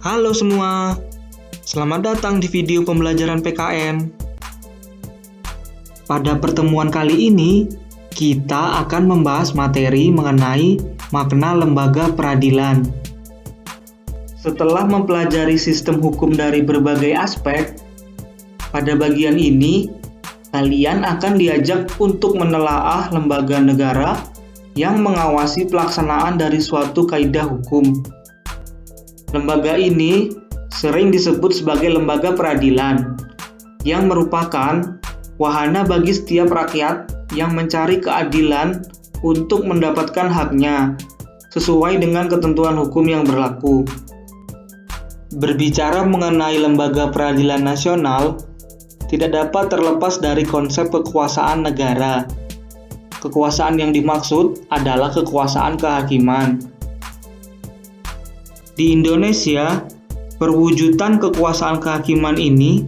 Halo semua, selamat datang di video pembelajaran PKN. Pada pertemuan kali ini, kita akan membahas materi mengenai makna lembaga peradilan. Setelah mempelajari sistem hukum dari berbagai aspek, pada bagian ini, kalian akan diajak untuk menelaah lembaga negara yang mengawasi pelaksanaan dari suatu kaidah hukum. Lembaga ini sering disebut sebagai lembaga peradilan, yang merupakan wahana bagi setiap rakyat yang mencari keadilan untuk mendapatkan haknya, sesuai dengan ketentuan hukum yang berlaku. Berbicara mengenai lembaga peradilan nasional, tidak dapat terlepas dari konsep kekuasaan negara. Kekuasaan yang dimaksud adalah kekuasaan kehakiman. Di Indonesia, perwujudan kekuasaan kehakiman ini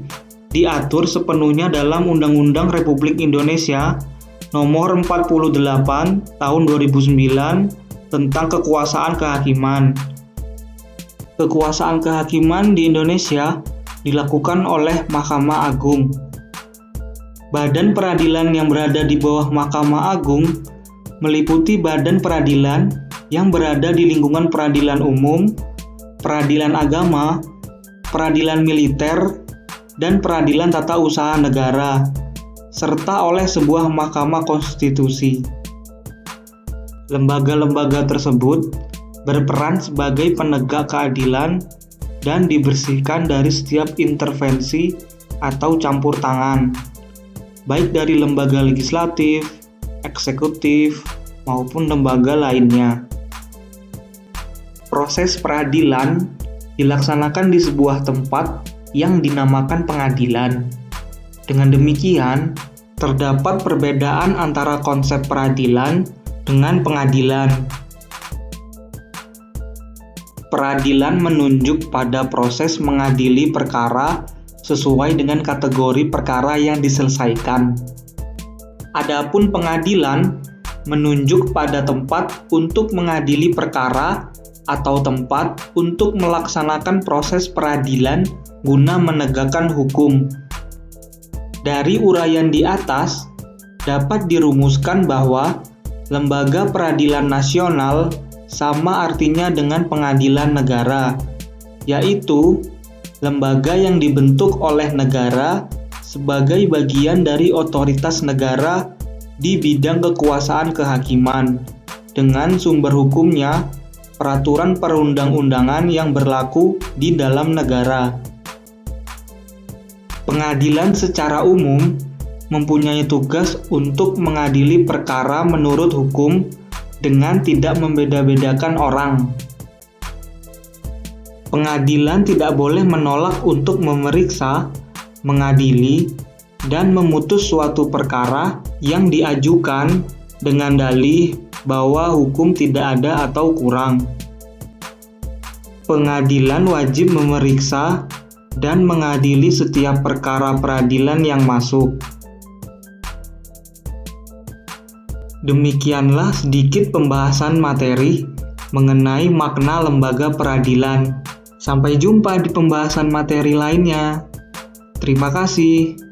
diatur sepenuhnya dalam Undang-Undang Republik Indonesia Nomor 48 Tahun 2009 tentang kekuasaan kehakiman. Kekuasaan kehakiman di Indonesia dilakukan oleh Mahkamah Agung. Badan peradilan yang berada di bawah Mahkamah Agung meliputi badan peradilan yang berada di lingkungan peradilan umum, peradilan agama, peradilan militer, dan peradilan tata usaha negara, serta oleh sebuah mahkamah konstitusi. Lembaga-lembaga tersebut berperan sebagai penegak keadilan dan dibersihkan dari setiap intervensi atau campur tangan, baik dari lembaga legislatif, eksekutif, maupun lembaga lainnya. Proses peradilan dilaksanakan di sebuah tempat yang dinamakan pengadilan. Dengan demikian, terdapat perbedaan antara konsep peradilan dengan pengadilan. Peradilan menunjuk pada proses mengadili perkara sesuai dengan kategori perkara yang diselesaikan. Adapun pengadilan menunjuk pada tempat untuk mengadili perkara atau tempat untuk melaksanakan proses peradilan guna menegakkan hukum. Dari uraian di atas, dapat dirumuskan bahwa lembaga peradilan nasional sama artinya dengan pengadilan negara, yaitu lembaga yang dibentuk oleh negara sebagai bagian dari otoritas negara di bidang kekuasaan kehakiman, dengan sumber hukumnya peraturan perundang-undangan yang berlaku di dalam negara. Pengadilan secara umum mempunyai tugas untuk mengadili perkara menurut hukum dengan tidak membeda-bedakan orang. Pengadilan tidak boleh menolak untuk memeriksa, mengadili, dan memutus suatu perkara yang diajukan dengan dalih bahwa hukum tidak ada atau kurang. Pengadilan wajib memeriksa dan mengadili setiap perkara peradilan yang masuk. Demikianlah sedikit pembahasan materi mengenai makna lembaga peradilan. Sampai jumpa di pembahasan materi lainnya. Terima kasih.